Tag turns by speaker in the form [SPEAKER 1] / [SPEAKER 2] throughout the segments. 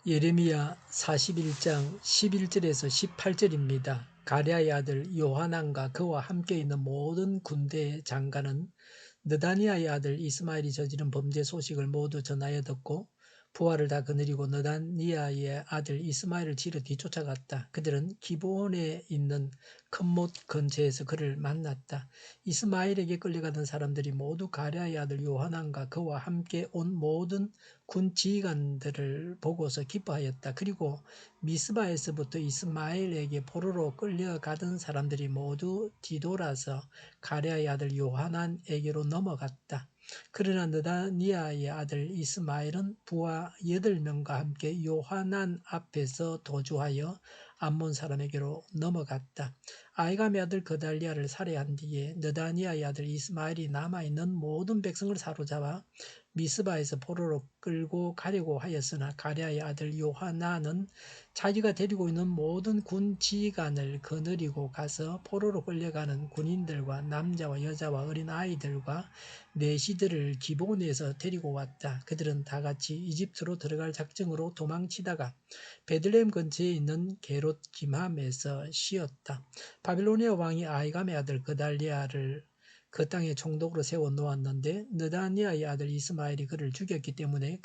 [SPEAKER 1] 예레미야 41장 11절에서 18절입니다. 가랴의 아들 요하난과 그와 함께 있는 모든 군대의 장관은 느다니아의 아들 이스마엘이 저지른 범죄 소식을 모두 전하여 듣고 부하를 다 거느리고 느다니아의 아들 이스마엘을 치러 뒤쫓아갔다. 그들은 기브온에 있는 큰 못 근처에서 그를 만났다. 이스마엘에게 끌려가던 사람들이 모두 가랴의 아들 요하난과 그와 함께 온 모든 군 지휘관들을 보고서 기뻐하였다. 그리고 미스바에서부터 이스마엘에게 포로로 끌려가던 사람들이 모두 뒤돌아서 가랴의 아들 요하난에게로 넘어갔다. 그러나 느다니아의 아들 이스마엘은 부하 8명과 함께 요하난 앞에서 도주하여 암몬 사람에게로 넘어갔다. 아이감의 아들 그달리아를 살해한 뒤에 느다니아의 아들 이스마엘이 남아있는 모든 백성을 사로잡아 미스바에서 포로로 끌고 가려고 하였으나 가랴의 아들 요하나는 자기가 데리고 있는 모든 군 지휘관을 거느리고 가서 포로로 끌려가는 군인들과 남자와 여자와 어린 아이들과 내시들을 기브온에서 데리고 왔다. 그들은 다 같이 이집트로 들어갈 작정으로 도망치다가 베들레헴 근처에 있는 게롯 김함에서 쉬었다. 바빌로니아 왕이 아이감의 아들 그달리아를 그 땅에 총독으로 세워 놓았는데 느다니아의 아들 이스마엘이 그를 죽였기 때문에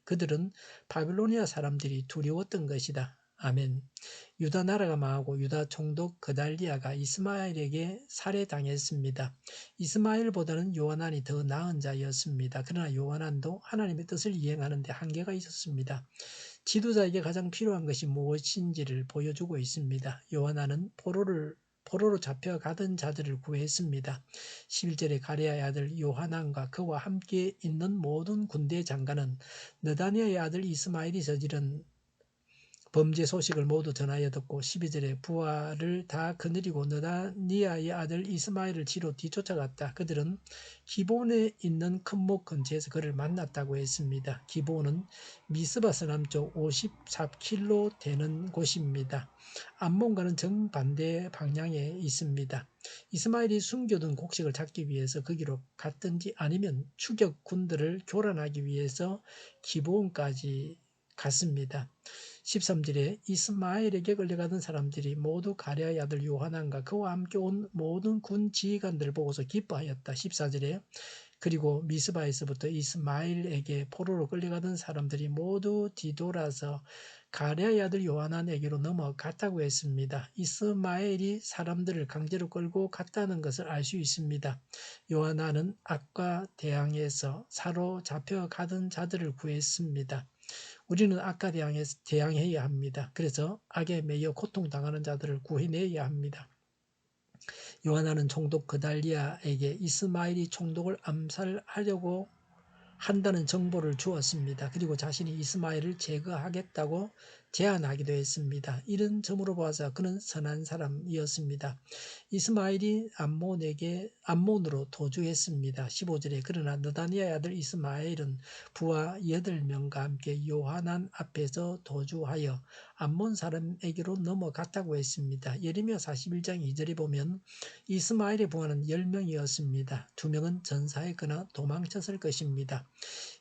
[SPEAKER 1] 그들은 바빌로니아 사람들이 두려웠던 것이다. 아멘. 유다 나라가 망하고 유다 총독 그달리아가 이스마엘에게 살해당했습니다. 이스마엘보다는 요하난이 더 나은 자였습니다. 그러나 요하난도 하나님의 뜻을 이행하는 데 한계가 있었습니다. 지도자에게 가장 필요한 것이 무엇인지를 보여주고 있습니다. 요하난은 포로로 잡혀가던 자들을 구했습니다. 11절에 가랴의 아들 요하난과 그와 함께 있는 모든 군대 장관은 느다니아의 아들 이스마엘이 저지른 범죄 소식을 모두 전하여 듣고 12절에 부하를 다 거느리고 느다니아의 아들 이스마엘을 치러 뒤쫓아갔다. 그들은 기브온에 있는 큰 목 근처에서 그를 만났다고 했습니다. 기브온은 미스바스 남쪽 54km 되는 곳입니다. 암몬과는 정반대 방향에 있습니다. 이스마엘이 숨겨둔 곡식을 찾기 위해서 거기로 갔든지 아니면 추격군들을 교란하기 위해서 기브온까지 갔습니다. 13절에 이스마엘에게 끌려가던 사람들이 모두 가랴의 아들 요하난과 그와 함께 온 모든 군 지휘관들을 보고서 기뻐하였다. 14절에 그리고 미스바에서부터 이스마엘에게 포로로 끌려가던 사람들이 모두 뒤돌아서 가랴의 아들 요하난에게로 넘어갔다고 했습니다. 이스마엘이 사람들을 강제로 끌고 갔다는 것을 알 수 있습니다. 요하난은 악과 대항해서 사로잡혀가던 자들을 구했습니다. 우리는 악과 대항해야 합니다. 그래서 악에 매여 고통당하는 자들을 구해내야 합니다. 요하나는 총독 그달리아에게 이스마엘이 총독을 암살하려고 한다는 정보를 주었습니다. 그리고 자신이 이스마엘을 제거하겠다고 제안하기도 했습니다. 이런 점으로 봐서 그는 선한 사람이었습니다. 이스마엘이 암몬으로 도주했습니다. 15절에 그러나 느다니아의 아들 이스마엘은 부하 8명과 함께 요하난 앞에서 도주하여 암몬 사람에게로 넘어갔다고 했습니다. 예레미야 41장 2절에 보면 이스마엘의 부하는 10명이었습니다. 2명은 전사했거나 도망쳤을 것입니다.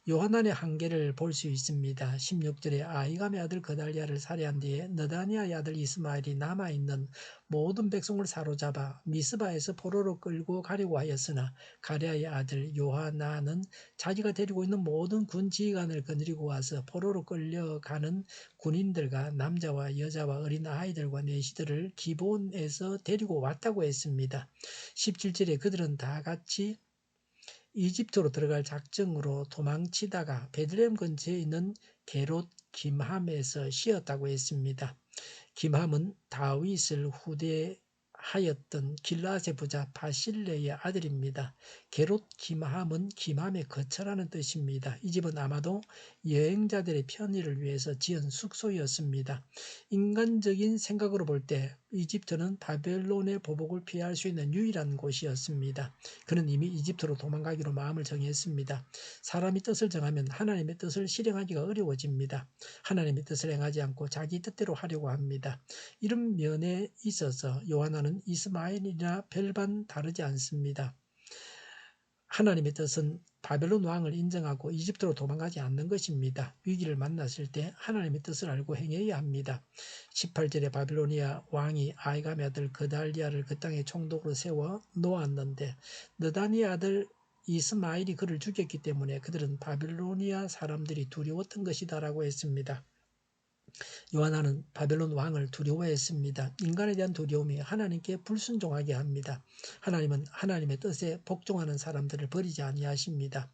[SPEAKER 1] 요하난의 한계를 볼 수 있습니다. 16절에 아이감의 아들 그달리아를 살해한 뒤에 느다니아의 아들 이스마엘이 남아있는 모든 백성을 사로잡아 미스바에서 포로로 끌고 가려고 하였으나 가랴의 아들 요하난은 자기가 데리고 있는 모든 군 지휘관을 거느리고 와서 포로로 끌려가는 군인들과 남자와 여자와 어린 아이들과 내시들을 기브온에서 데리고 왔다고 했습니다. 17절에 그들은 다 같이 이집트로 들어갈 작정으로 도망치다가 베들레헴 근처에 있는 게롯 김함에서 쉬었다고 했습니다. 김함은 다윗을 후대하였던 길라앗의 부자 바실레의 아들입니다. 게롯 김함은 김함의 거처라는 뜻입니다. 이 집은 아마도 여행자들의 편의를 위해서 지은 숙소였습니다. 인간적인 생각으로 볼 때 이집트는 바벨론의 보복을 피할 수 있는 유일한 곳이었습니다. 그는 이미 이집트로 도망가기로 마음을 정했습니다. 사람이 뜻을 정하면 하나님의 뜻을 실행하기가 어려워집니다. 하나님의 뜻을 행하지 않고 자기 뜻대로 하려고 합니다. 이런 면에 있어서 요하나는 이스마엘이나 별반 다르지 않습니다. 하나님의 뜻은 바벨론 왕을 인정하고 이집트로 도망가지 않는 것입니다. 위기를 만났을 때 하나님의 뜻을 알고 행해야 합니다. 18절에 바빌로니아 왕이 아이감의 아들 그달리아를 그 땅에 총독으로 세워 놓았는데 느다니의 아들 이스마엘이 그를 죽였기 때문에 그들은 바빌로니아 사람들이 두려웠던 것이다라고 했습니다. 요하나는 바벨론 왕을 두려워했습니다. 인간에 대한 두려움이 하나님께 불순종하게 합니다. 하나님은 하나님의 뜻에 복종하는 사람들을 버리지 아니하십니다.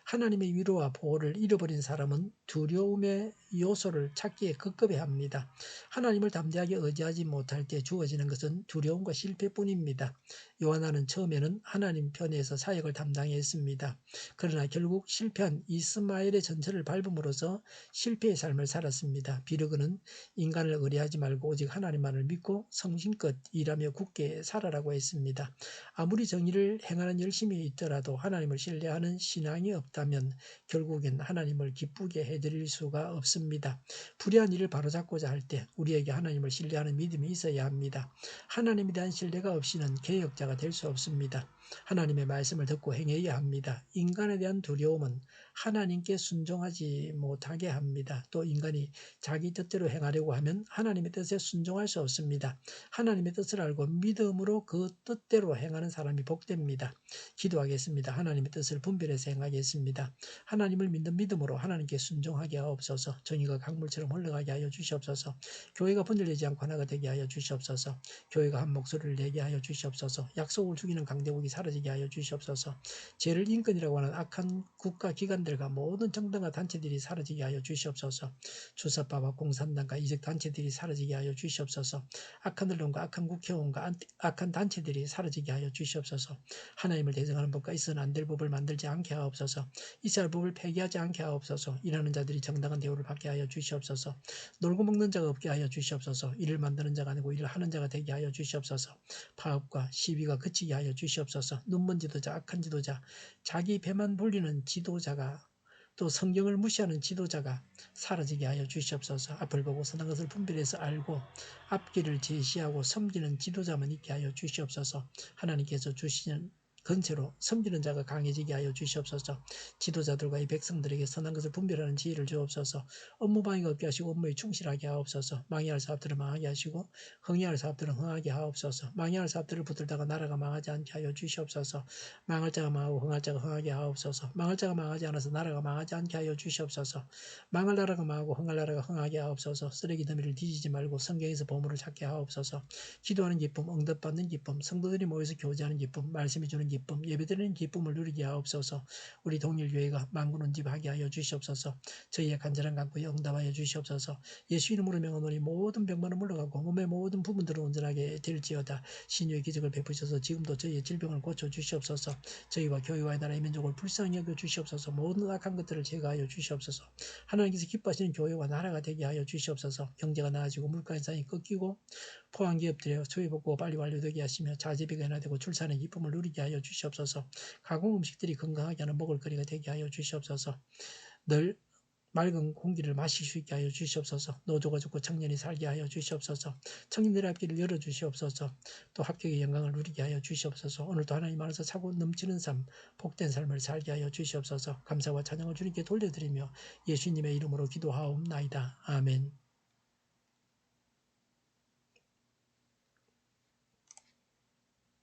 [SPEAKER 1] 하나님의 위로와 보호를 잃어버린 사람은 두려움의 요소를 찾기에 급급해합니다. 하나님을 담대하게 의지하지 못할 때 주어지는 것은 두려움과 실패뿐입니다. 요하나는 처음에는 하나님 편에서 사역을 담당했습니다. 그러나 결국 실패한 이스마엘의 전철을 밟음으로써 실패의 삶을 살았습니다. 비르그는 인간을 의뢰하지 말고 오직 하나님만을 믿고 성심껏 일하며 굳게 살아라고 했습니다. 아무리 정의를 행하는 열심이 있더라도 하나님을 신뢰하는 신앙이 없다면 결국엔 하나님을 기쁘게 해드릴 수가 없습니다. 불의한 일을 바로잡고자 할 때 우리에게 하나님을 신뢰하는 믿음이 있어야 합니다. 하나님에 대한 신뢰가 없이는 개혁자가 될 수 없습니다. 하나님의 말씀을 듣고 행해야 합니다. 인간에 대한 두려움은 하나님께 순종하지 못하게 합니다. 또 인간이 자기 뜻대로 행하려고 하면 하나님의 뜻에 순종할 수 없습니다. 하나님의 뜻을 알고 믿음으로 그 뜻대로 행하는 사람이 복됩니다. 기도하겠습니다. 하나님의 뜻을 분별해서 행하겠습니다. 하나님을 믿는 믿음으로 하나님께 순종하게 하옵소서. 정의가 강물처럼 흘러가게 하여 주시옵소서. 교회가 분열되지 않고 하나가 되게 하여 주시옵소서. 교회가 한 목소리를 내게 하여 주시옵소서. 약속을 죽이는 강대국이 사라지게 하여 주시옵소서. 죄를 인권이라고 하는 악한 국가 기관들과 모든 정당과 단체들이 사라지게 하여 주시옵소서. 주사파와 공산당과 이적 단체들이 사라지게 하여 주시옵소서. 악한 언론과 악한 국회의원과 악한 단체들이 사라지게 하여 주시옵소서. 하나님을 대적하는 법과 있어서는 안 될 법을 만들지 않게 하옵소서. 있어야 할 법을 폐기하지 않게 하옵소서. 일하는 자들이 정당한 대우를 받게 하여 주시옵소서. 놀고 먹는 자가 없게 하여 주시옵소서. 일을 만드는 자가 아니고 일을 하는 자가 되게 하여 주시옵소서. 파업과 시위가 그치게 하여 주시옵소서. 눈먼 지도자, 악한 지도자, 자기 배만 불리는 지도자가 또 성경을 무시하는 지도자가 사라지게 하여 주시옵소서. 앞을 보고 선한 것을 분별해서 알고 앞길을 제시하고 섬기는 지도자만 있게 하여 주시옵소서. 하나님께서 주시는 건체로 섬기는 자가 강해지게 하여 주시옵소서. 지도자들과 이 백성들에게 선한 것을 분별하는 지혜를 주옵소서. 업무 방해가 없게 하시고 업무에 충실하게 하옵소서. 망해할 사업들을 망하게 하시고 흥해할 사업들은 흥하게 하옵소서. 망해할 사업들을 붙들다가 나라가 망하지 않게 하여 주시옵소서. 망할 자가 망하고 흥할 자가 흥하게 하옵소서. 망할 자가 망하지 않아서 나라가 망하지 않게 하여 주시옵소서. 망할 나라가 망하고 흥할 나라가 흥하게 하옵소서. 쓰레기 더미를 뒤지지 말고 성경에서 보물을 찾게 하옵소서. 기도하는 기쁨, 응답받는 기쁨, 성도들이 모여서 교제하는 기쁨, 말씀이 주는 기쁨, 예배드리는 기쁨을 누리게 하옵소서. 우리 동일교회가 만군운집하게 하여 주시옵소서. 저희의 간절한 간구에 응답하여 주시옵소서. 예수 이름으로 명하노니 모든 병만은 물러가고 몸의 모든 부분들은 온전하게 될지어다. 신유의 기적을 베푸셔서 지금도 저희의 질병을 고쳐 주시옵소서. 저희와 교회와 나라의 민족을 불쌍히 여겨 주시옵소서. 모든 악한 것들을 제거하여 주시옵소서. 하나님께서 기뻐하시는 교회와 나라가 되게 하여 주시옵소서. 경제가 나아지고 물가 인상이 꺾이고 포항기업들의 소유복구가 빨리 완료되게 하시며 자재비가 인하되고 출산의 기쁨을 누리게 하여 주시옵소서. 가공 음식들이 건강하게 하는 먹을거리가 되게 하여 주시옵소서. 늘 맑은 공기를 마실 수 있게 하여 주시옵소서. 노조가 죽고 청년이 살게 하여 주시옵소서. 청년들의 앞길을 열어주시옵소서. 또 합격의 영광을 누리게 하여 주시옵소서. 오늘도 하나님 안에서 차고 넘치는 삶, 복된 삶을 살게 하여 주시옵소서. 감사와 찬양을 주님께 돌려드리며 예수님의 이름으로 기도하옵나이다. 아멘.